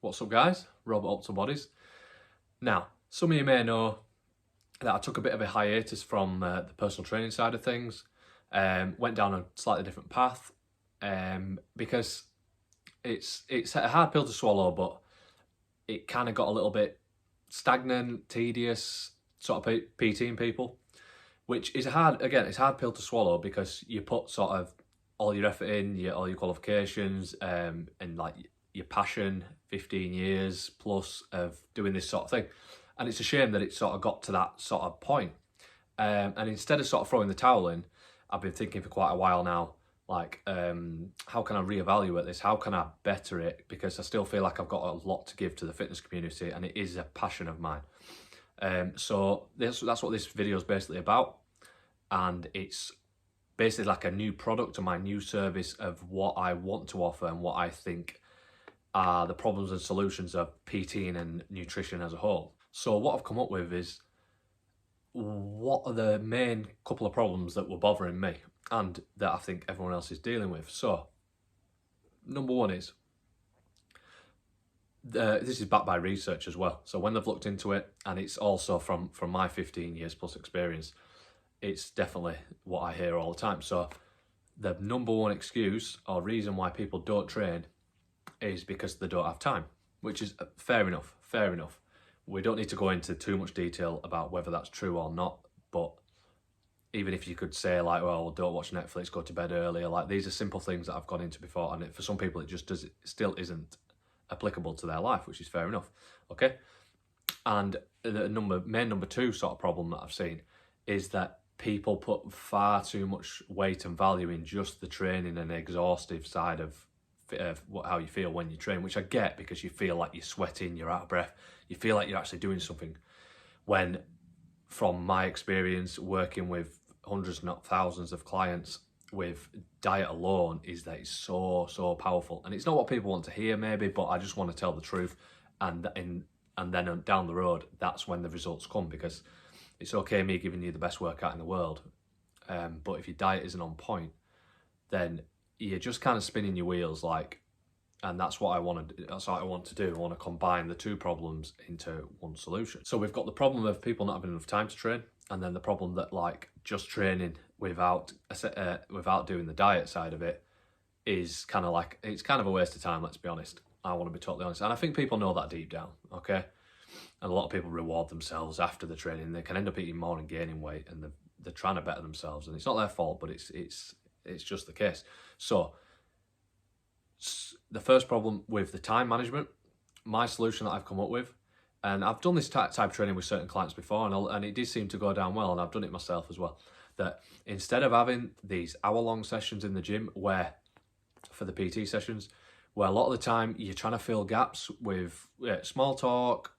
What's up guys, Rob Optimal Bodies. Now, some of you may know that I took a bit of a hiatus from the personal training side of things, went down a slightly different path because it's a hard pill to swallow, but it kind of got a little bit stagnant, tedious, sort of PTing people, which is it's a hard pill to swallow because you put sort of all your effort in, all your qualifications, and like your passion, 15 years plus of doing this sort of thing. And it's a shame that it sort of got to that sort of point. And instead of sort of throwing the towel in, I've been thinking for quite a while now, like, how can I reevaluate this? How can I better it? Because I still feel like I've got a lot to give to the fitness community and it is a passion of mine. So that's what this video is basically about. And it's basically like a new product or my new service of what I want to offer and what I think are the problems and solutions of PTing and nutrition as a whole. So what I've come up with is what are the main couple of problems that were bothering me and that I think everyone else is dealing with. So number one is, this is backed by research as well. So when they've looked into it, and it's also from my 15 years plus experience, it's definitely what I hear all the time. So the number one excuse or reason why people don't train is because they don't have time, which is fair enough. We don't need to go into too much detail about whether that's true or not, but even if you could say like, well, don't watch Netflix, go to bed earlier, like these are simple things that I've gone into before, and for some people it just still isn't applicable to their life, which is fair enough, okay? And the main number two sort of problem that I've seen is that people put far too much weight and value in just the training and exhaustive side of how you feel when you train, which I get because you feel like you're sweating, you're out of breath, you feel like you're actually doing something, when from my experience working with hundreds not thousands of clients with diet alone is that it's so powerful. And it's not what people want to hear maybe, but I just want to tell the truth, and then down the road that's when the results come, because it's okay me giving you the best workout in the world, but if your diet isn't on point, then you're just kind of spinning your wheels, like, and that's what I want to do. That's what I want to do. I want to combine the two problems into one solution. So we've got the problem of people not having enough time to train, and then the problem that like just training without doing the diet side of it is kind of like, it's kind of a waste of time, let's be honest. I want to be totally honest, and I think people know that deep down, okay? And a lot of people reward themselves after the training. They can end up eating more and gaining weight, and they're trying to better themselves, and it's not their fault, but it's just the case. So the first problem with the time management, my solution that I've come up with, and I've done this type of training with certain clients before, and it did seem to go down well, and I've done it myself as well, that instead of having these hour-long sessions in the gym where, for the PT sessions, where a lot of the time you're trying to fill gaps with small talk,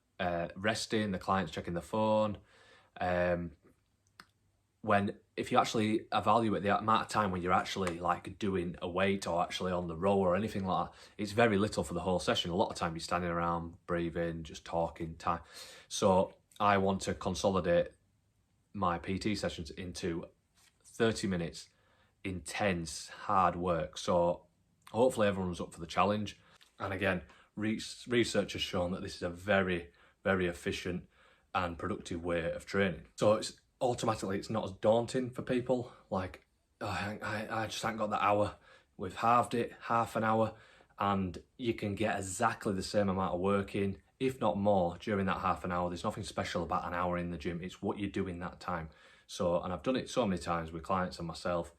resting, the client's checking the phone, if you actually evaluate the amount of time when you're actually like doing a weight or actually on the row or anything like that, it's very little for the whole session. A lot of time you're standing around, breathing, just talking time. So I want to consolidate my PT sessions into 30 minutes, intense, hard work. So hopefully everyone's up for the challenge. And again, research has shown that this is a very, very efficient and productive way of training. So it's not as daunting for people, like, oh, I just haven't got that hour. We've halved it, half an hour, and you can get exactly the same amount of work in, if not more, during that half an hour. There's nothing special about an hour in the gym, it's what you do in that time. So, and I've done it so many times with clients and myself,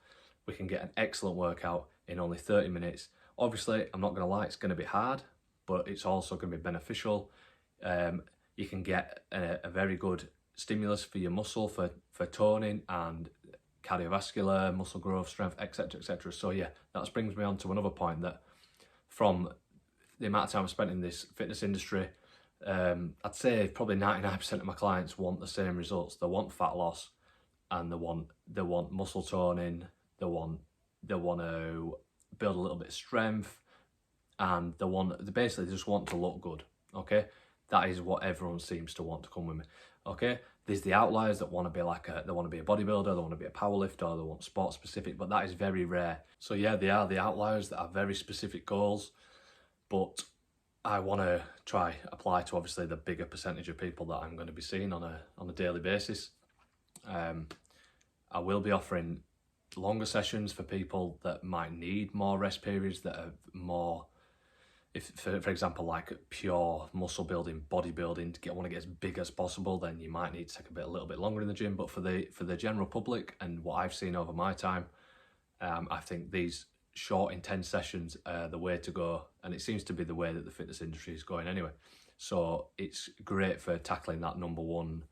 we can get an excellent workout in only 30 minutes. Obviously, I'm not gonna lie, it's gonna be hard, but it's also gonna be beneficial. You can get a very good stimulus for your muscle, for toning and cardiovascular, muscle growth, strength, etc, etc. So yeah, that brings me on to another point, that from the amount of time I've spent in this fitness industry, I'd say probably 99% of my clients want the same results. They want fat loss, and they want muscle toning, they want to build a little bit of strength, and they basically just want to look good, okay? That is what everyone seems to want to come with me, okay? There's the outliers that want to be they want to be a bodybuilder, they want to be a powerlifter, they want sport specific, but that is very rare. So yeah, they are the outliers that have very specific goals, but I want to try apply to obviously the bigger percentage of people that I'm going to be seeing on a daily basis. I will be offering longer sessions for people that might need more rest periods, that are more, if for example, like pure muscle building, bodybuilding, want to get as big as possible, then you might need to take a little bit longer in the gym. But for the general public and what I've seen over my time, I think these short, intense sessions are the way to go, and it seems to be the way that the fitness industry is going anyway. So it's great for tackling that number one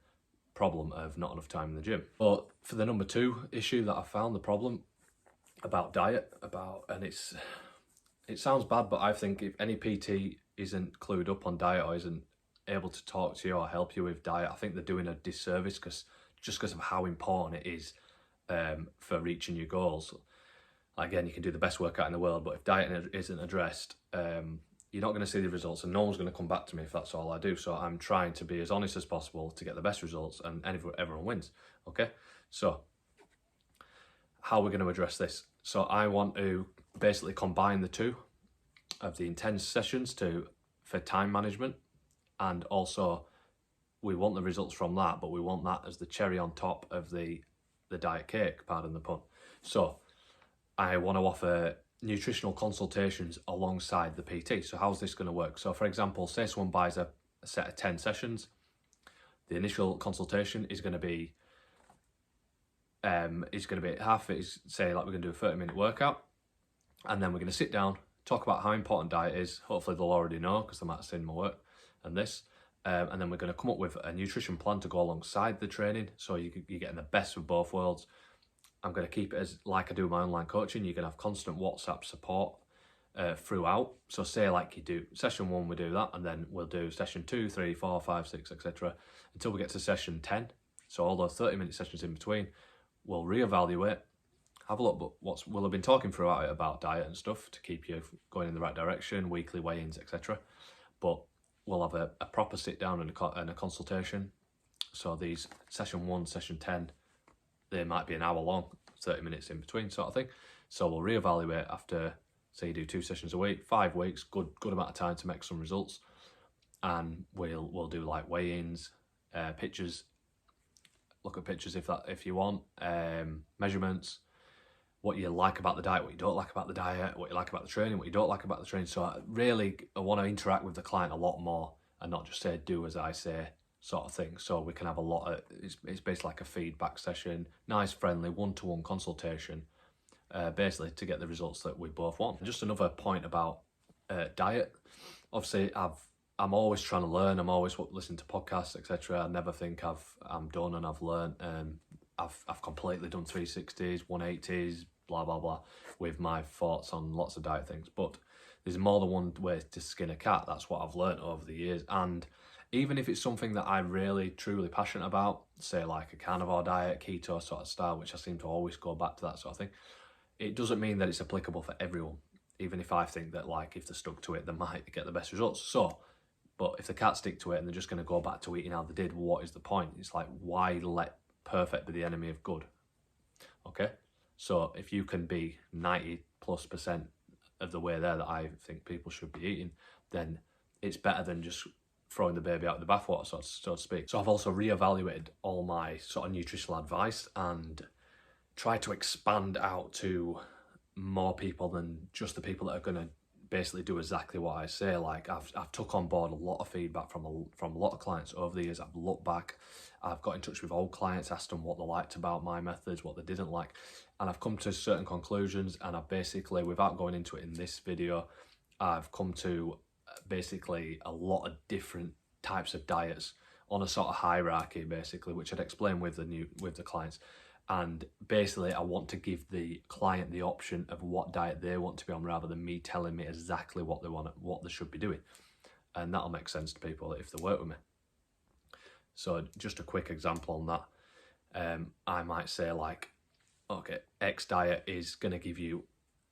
problem of not enough time in the gym. But for the number two issue that I found, the problem about diet, and it sounds bad, but I think if any PT isn't clued up on diet or isn't able to talk to you or help you with diet, I think they're doing a disservice, because of how important it is for reaching your goals. Again, you can do the best workout in the world, but if diet isn't addressed, you're not going to see the results, and no one's going to come back to me if that's all I do. So I'm trying to be as honest as possible to get the best results, and everyone wins. Okay, so how we're going to address this? So I want to basically combine the two of the intense sessions for time management, and also we want the results from that, but we want that as the cherry on top of the diet cake, pardon the pun. So I want to offer nutritional consultations alongside the PT. So how's this going to work? So for example, say someone buys a set of 10 sessions, the initial consultation is going to be half of it is, say, like we're going to do a 30-minute workout, and then we're going to sit down, talk about how important diet is. Hopefully they'll already know, because they might have seen my work and this. And then we're going to come up with a nutrition plan to go alongside the training, so you're getting the best of both worlds. I'm going to keep it as like I do my online coaching. You're going to have constant WhatsApp support throughout. So say like you do session 1, we do that, and then we'll do session 2, 3, 4, 5, 6, etc. until we get to session 10. So all those 30-minute sessions in between, we'll reevaluate, have a look, but we'll have been talking throughout it about diet and stuff to keep you going in the right direction, weekly weigh-ins, etc. But we'll have a proper sit down and a consultation. So these session 1, session 10, they might be an hour long, 30 minutes in between sort of thing. So we'll reevaluate after, say you do 2 sessions a week, 5 weeks, good amount of time to make some results. And we'll do like weigh-ins, pictures, look at pictures if you want, measurements, what you like about the diet, what you don't like about the diet, what you like about the training, what you don't like about the training. So I want to interact with the client a lot more, and not just say do as I say sort of thing. So we can have a lot of, it's basically like a feedback session, nice, friendly, one-to-one consultation, basically to get the results that we both want. And just another point about diet. Obviously, I'm always trying to learn. I'm always listening to podcasts, etc. I never think I'm done and I've learned. I've completely done 360s, 180s, blah blah blah, with my thoughts on lots of diet things. But there's more than one way to skin a cat. That's what I've learned over the years. And even if it's something that I'm really truly passionate about, say like a carnivore diet, keto sort of style, which I seem to always go back to that sort of thing, it doesn't mean that it's applicable for everyone. Even if I think that like if they're stuck to it, they might get the best results. So, but if they can't stick to it and they're just going to go back to eating how they did, what is the point? It's like, why let perfect be the enemy of good? Okay, so if you can be 90+% of the way there that I think people should be eating, then it's better than just throwing the baby out with the bathwater, so to speak. So I've also reevaluated all my sort of nutritional advice and tried to expand out to more people than just the people that are going to basically do exactly what I say. Like I've took on board a lot of feedback from a lot of clients over the years. I've looked back, I've got in touch with old clients, asked them what they liked about my methods, what they didn't like, and I've come to certain conclusions. And I've basically, without going into it in this video, I've come to basically a lot of different types of diets on a sort of hierarchy, basically, which I'd explain with the clients. And basically, I want to give the client the option of what diet they want to be on, rather than me telling me exactly what they want, what they should be doing. And that'll make sense to people if they work with me. So just a quick example on that. I might say like, okay, X diet is going to give you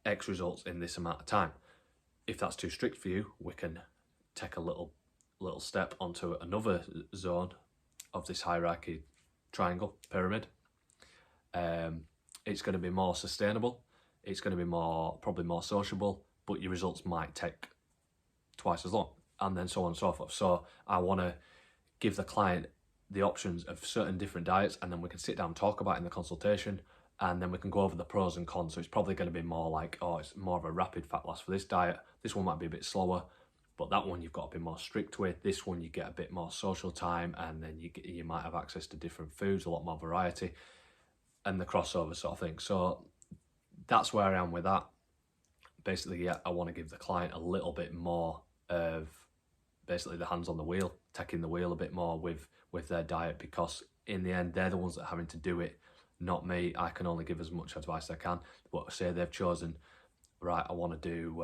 X results in this amount of time. If that's too strict for you, we can take a little step onto another zone of this hierarchy triangle pyramid. It's going to be more sustainable, it's going to be probably more sociable, but your results might take twice as long. and then so on and so forth. So I want to give the client the options of certain different diets, and then we can sit down and talk about it in the consultation, and then we can go over the pros and cons. So it's probably going to be more like, oh, it's more of a rapid fat loss for this diet. This one might be a bit slower, but that one you've got to be more strict with. This one you get a bit more social time, and then you might have access to different foods, a lot more variety, and the crossover sort of thing. So that's where I am with that. Basically, yeah, I want to give the client a little bit more of basically the hands on the wheel, taking the wheel a bit more with their diet, because in the end, they're the ones that are having to do it, not me. I can only give as much advice as I can. But say they've chosen, right, I want to do,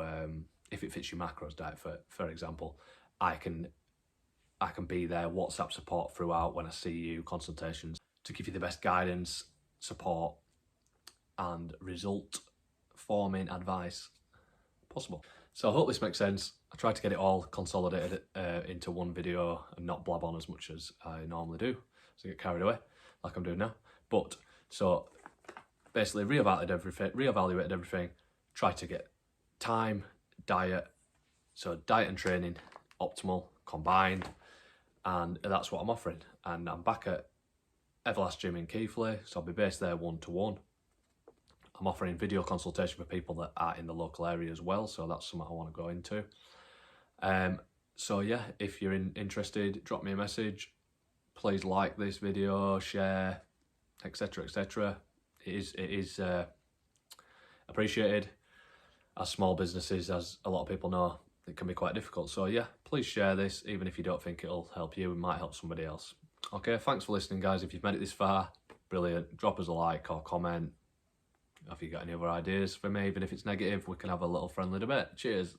if it fits your macros diet, for example, I can be there, WhatsApp support throughout when I see you, consultations, to give you the best guidance, support, and result forming advice possible. So I hope this makes sense. I tried to get it all consolidated into one video and not blab on as much as I normally do, so I get carried away like I'm doing now. But so basically reevaluated everything, tried to get time, diet, so diet and training optimal combined, and that's what I'm offering. And I'm back at Everlast Gym in Keighley, so I'll be based there 1-to-1. I'm offering video consultation for people that are in the local area as well, so that's something I want to go into. So yeah, if you're interested, drop me a message. Please like this video, share, etc, etc. It is appreciated. As small businesses, as a lot of people know, it can be quite difficult. So yeah, please share this, even if you don't think it'll help you, it might help somebody else. Okay, thanks for listening, guys. If you've made it this far, brilliant. Drop us a like or comment. If you got any other ideas for me, even if it's negative, we can have a little friendly debate. Cheers.